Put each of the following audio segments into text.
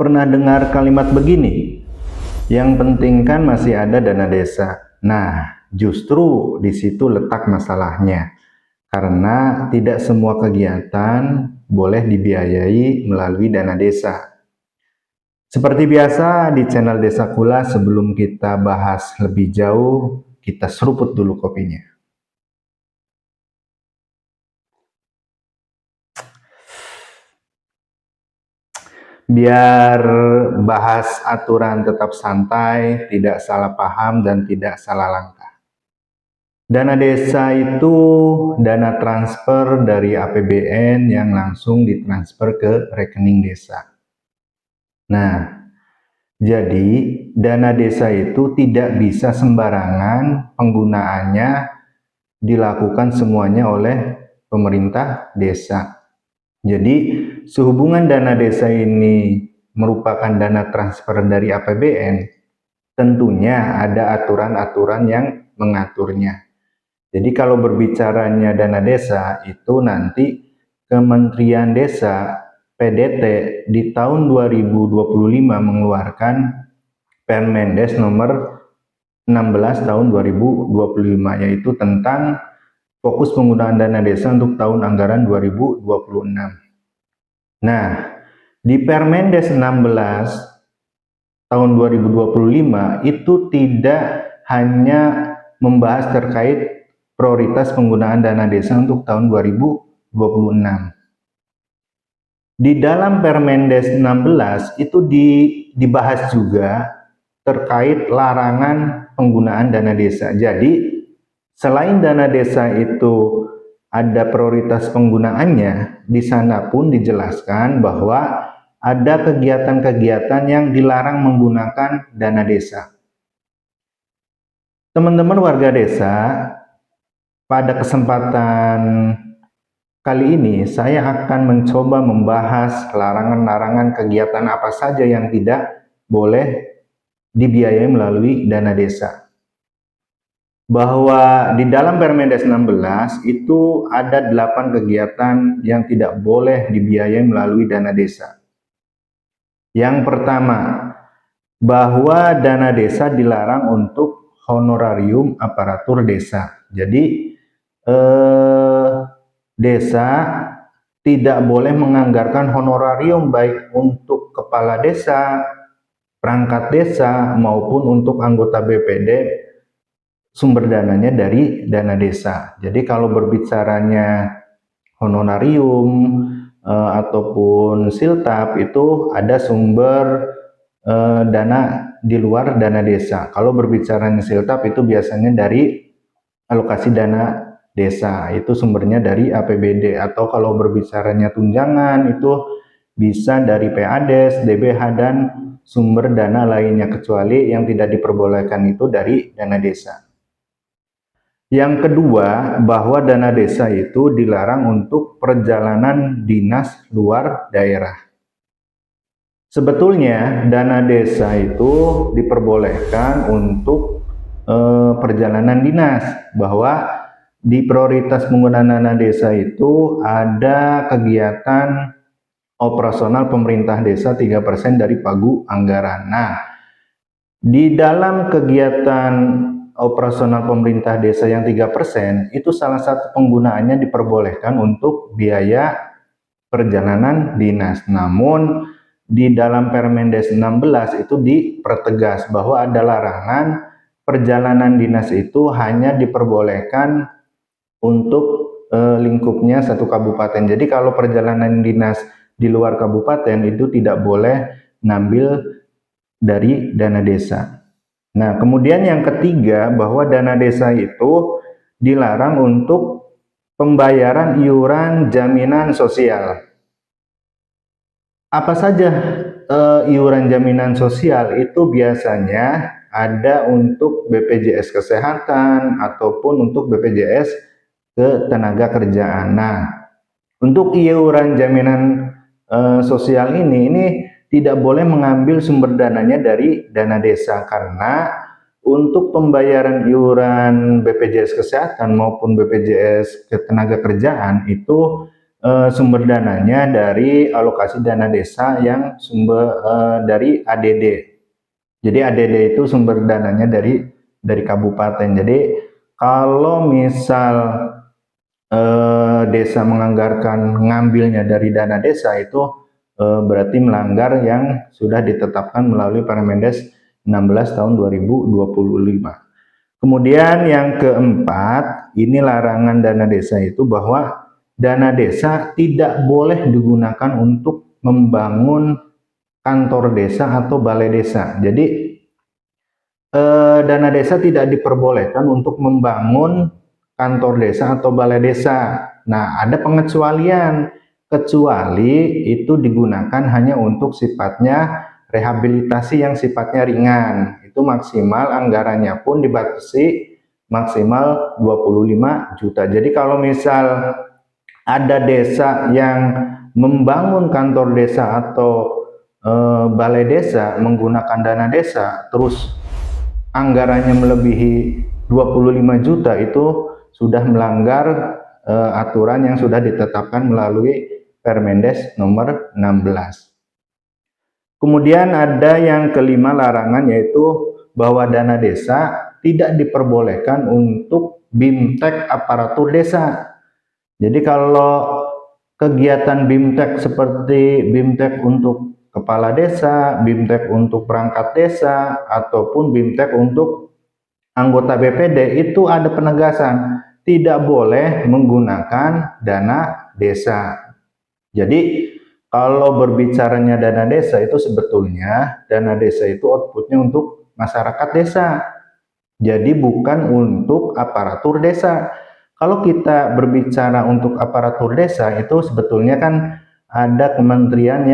Pernah dengar kalimat begini, yang penting kan masih ada dana desa. Nah, justru di situ letak masalahnya. Karena tidak semua kegiatan boleh dibiayai melalui dana desa. Seperti biasa di channel Desa Kula, sebelum kita bahas lebih jauh, kita seruput dulu kopinya. Biar bahas aturan tetap santai, tidak salah paham, dan tidak salah langkah. Dana desa itu dana transfer dari APBN yang langsung ditransfer ke rekening desa. Nah, jadi dana desa itu tidak bisa sembarangan penggunaannya dilakukan semuanya oleh pemerintah desa. Jadi, sehubungan dana desa ini merupakan dana transfer dari APBN, tentunya ada aturan-aturan yang mengaturnya. Jadi kalau berbicaranya dana desa, itu nanti Kementerian Desa PDT di tahun 2025 mengeluarkan Permendes nomor 16 tahun 2025, yaitu tentang fokus penggunaan dana desa untuk tahun anggaran 2026. Nah, di Permendes 16 tahun 2025 itu tidak hanya membahas terkait prioritas penggunaan dana desa untuk tahun 2026. Di dalam Permendes 16 itu dibahas juga terkait larangan penggunaan dana desa. Jadi, selain dana desa itu ada prioritas penggunaannya, di sana pun dijelaskan bahwa ada kegiatan-kegiatan yang dilarang menggunakan dana desa. Teman-teman warga desa, pada kesempatan kali ini saya akan mencoba membahas larangan-larangan kegiatan apa saja yang tidak boleh dibiayai melalui dana desa. Bahwa di dalam Permendes 16 itu ada 8 kegiatan yang tidak boleh dibiayai melalui dana desa. Yang pertama, bahwa dana desa dilarang untuk honorarium aparatur desa. Jadi, desa tidak boleh menganggarkan honorarium baik untuk kepala desa, perangkat desa, maupun untuk anggota BPD. Sumber dananya dari dana desa. Jadi kalau berbicaranya honorarium ataupun siltap itu ada sumber dana di luar dana desa. Kalau berbicaranya siltap itu biasanya dari alokasi dana desa, itu sumbernya dari APBD. Atau kalau berbicaranya tunjangan itu bisa dari PADES, DBH, dan sumber dana lainnya, kecuali yang tidak diperbolehkan itu dari dana desa. Yang kedua, bahwa dana desa itu dilarang untuk perjalanan dinas luar daerah. Sebetulnya dana desa itu diperbolehkan untuk perjalanan dinas, bahwa di prioritas penggunaan dana desa itu ada kegiatan operasional pemerintah desa 3% dari pagu anggaran. Nah, di dalam kegiatan operasional pemerintah desa yang 3%, itu salah satu penggunaannya diperbolehkan untuk biaya perjalanan dinas. Namun di dalam Permendes 16 itu dipertegas bahwa ada larangan perjalanan dinas itu hanya diperbolehkan untuk lingkupnya satu kabupaten. Jadi kalau perjalanan dinas di luar kabupaten itu tidak boleh ngambil dari dana desa. Nah, kemudian yang ketiga, bahwa dana desa itu dilarang untuk pembayaran iuran jaminan sosial. Apa saja iuran jaminan sosial itu? Biasanya ada untuk BPJS Kesehatan ataupun untuk BPJS Ketenagakerjaan. Nah, untuk iuran jaminan sosial ini tidak boleh mengambil sumber dananya dari dana desa, karena untuk pembayaran iuran BPJS Kesehatan maupun BPJS Ketenagakerjaan itu sumber dananya dari alokasi dana desa yang dari ADD. Jadi ADD itu sumber dananya dari kabupaten. Jadi kalau misal desa menganggarkan ngambilnya dari dana desa itu berarti melanggar yang sudah ditetapkan melalui Permendes 16 tahun 2025. Kemudian yang keempat, ini larangan dana desa itu bahwa dana desa tidak boleh digunakan untuk membangun kantor desa atau balai desa. Jadi dana desa tidak diperbolehkan untuk membangun kantor desa atau balai desa. Nah, ada pengecualian. Kecuali itu digunakan hanya untuk sifatnya rehabilitasi yang sifatnya ringan. Itu maksimal anggarannya pun dibatasi maksimal 25 juta. Jadi kalau misal ada desa yang membangun kantor desa atau balai desa menggunakan dana desa, terus anggarannya melebihi 25 juta, itu sudah melanggar aturan yang sudah ditetapkan melalui Permendes nomor 16. Kemudian ada yang kelima larangan, yaitu bahwa dana desa tidak diperbolehkan untuk BIMTEK aparatur desa. Jadi kalau kegiatan BIMTEK seperti BIMTEK untuk kepala desa, BIMTEK untuk perangkat desa, ataupun BIMTEK untuk anggota BPD, itu ada penegasan tidak boleh menggunakan dana desa. Jadi kalau berbicaranya dana desa itu sebetulnya dana desa itu outputnya untuk masyarakat desa. Jadi bukan untuk aparatur desa. Kalau kita berbicara untuk aparatur desa itu sebetulnya kan ada kementerian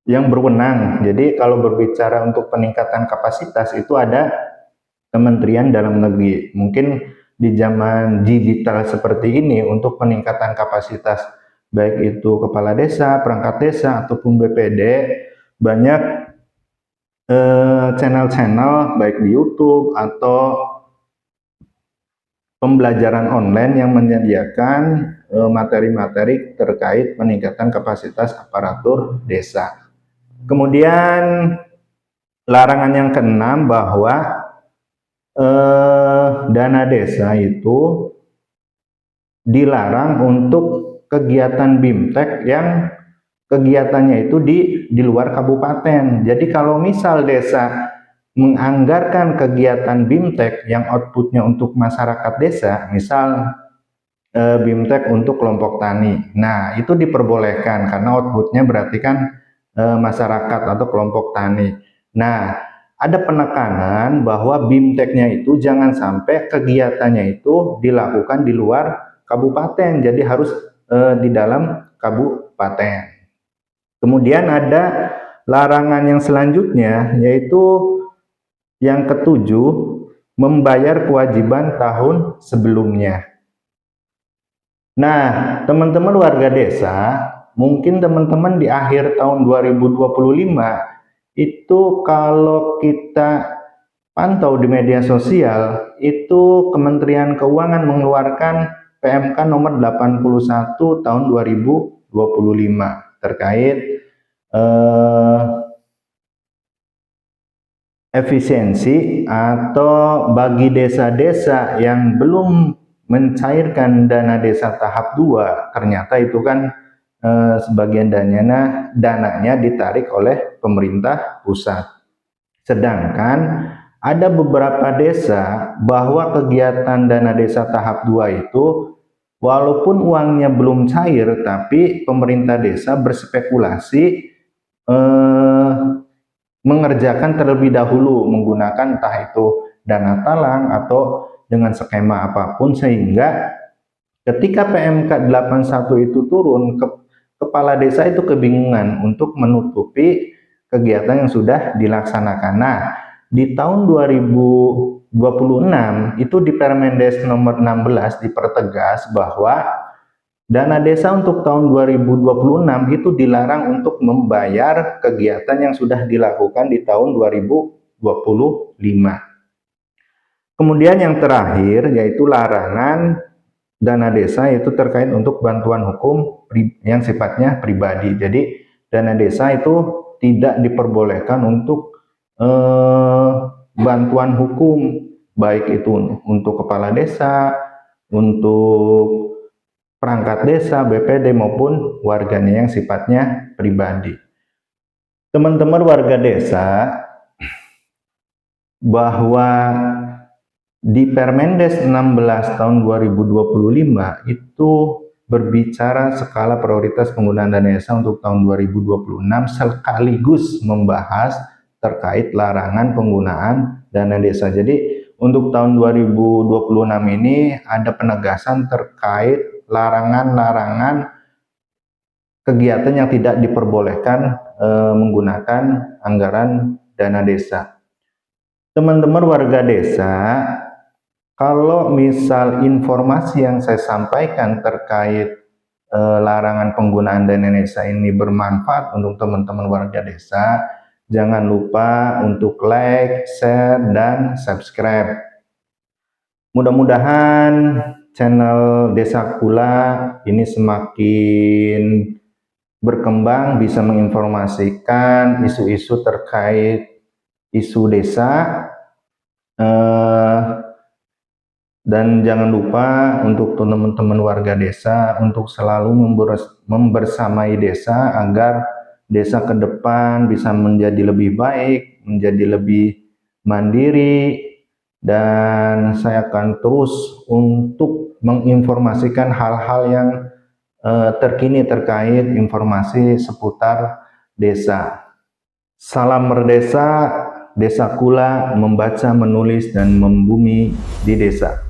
yang berwenang. Jadi kalau berbicara untuk peningkatan kapasitas itu ada Kementerian Dalam Negeri. Mungkin di zaman digital seperti ini untuk peningkatan kapasitas baik itu kepala desa, perangkat desa ataupun BPD, banyak channel-channel baik di YouTube atau pembelajaran online yang menyediakan materi-materi terkait peningkatan kapasitas aparatur desa. Kemudian larangan yang keenam bahwa dana desa itu dilarang untuk kegiatan BIMTEK yang kegiatannya itu di luar kabupaten. Jadi kalau misal desa menganggarkan kegiatan BIMTEK yang outputnya untuk masyarakat desa, misal BIMTEK untuk kelompok tani, nah itu diperbolehkan karena outputnya berarti kan masyarakat atau kelompok tani. Nah, ada penekanan bahwa BIMTEK-nya itu jangan sampai kegiatannya itu dilakukan di luar kabupaten, jadi harus di dalam kabupaten. Kemudian ada larangan yang selanjutnya, yaitu yang ketujuh, membayar kewajiban tahun sebelumnya. Nah, teman-teman warga desa, mungkin teman-teman di akhir tahun 2025 itu kalau kita pantau di media sosial, itu Kementerian Keuangan mengeluarkan PMK nomor 81 tahun 2025 terkait efisiensi atau bagi desa-desa yang belum mencairkan dana desa tahap 2, ternyata itu kan sebagian dananya ditarik oleh pemerintah pusat. Sedangkan ada beberapa desa bahwa kegiatan dana desa tahap 2 itu walaupun uangnya belum cair, tapi pemerintah desa berspekulasi mengerjakan terlebih dahulu menggunakan entah itu dana talang atau dengan skema apapun, sehingga ketika PMK 81 itu turun, kepala desa itu kebingungan untuk menutupi kegiatan yang sudah dilaksanakan. Nah, di tahun 2026 itu di Permendes nomor 16 dipertegas bahwa dana desa untuk tahun 2026 itu dilarang untuk membayar kegiatan yang sudah dilakukan di tahun 2025. Kemudian yang terakhir yaitu larangan dana desa itu terkait untuk bantuan hukum yang sifatnya pribadi. Jadi dana desa itu tidak diperbolehkan untuk bantuan hukum, baik itu untuk kepala desa, untuk perangkat desa, BPD maupun warganya yang sifatnya pribadi. Teman-teman warga desa, bahwa di Permendes 16 tahun 2025 itu berbicara skala prioritas penggunaan dana desa untuk tahun 2026 sekaligus membahas terkait larangan penggunaan dana desa. Jadi untuk tahun 2026 ini ada penegasan terkait larangan-larangan kegiatan yang tidak diperbolehkan menggunakan anggaran dana desa. Teman-teman warga desa, kalau misal informasi yang saya sampaikan terkait larangan penggunaan dana desa ini bermanfaat untuk teman-teman warga desa, jangan lupa untuk like, share, dan subscribe. Mudah-mudahan channel Desa Kula ini semakin berkembang, bisa menginformasikan isu-isu terkait isu desa, dan jangan lupa untuk teman-teman warga desa untuk selalu membersamai desa agar desa ke depan bisa menjadi lebih baik, menjadi lebih mandiri, dan saya akan terus untuk menginformasikan hal-hal yang terkini terkait informasi seputar desa. Salam Merdesa, Desa Kula membaca, menulis, dan membumi di desa.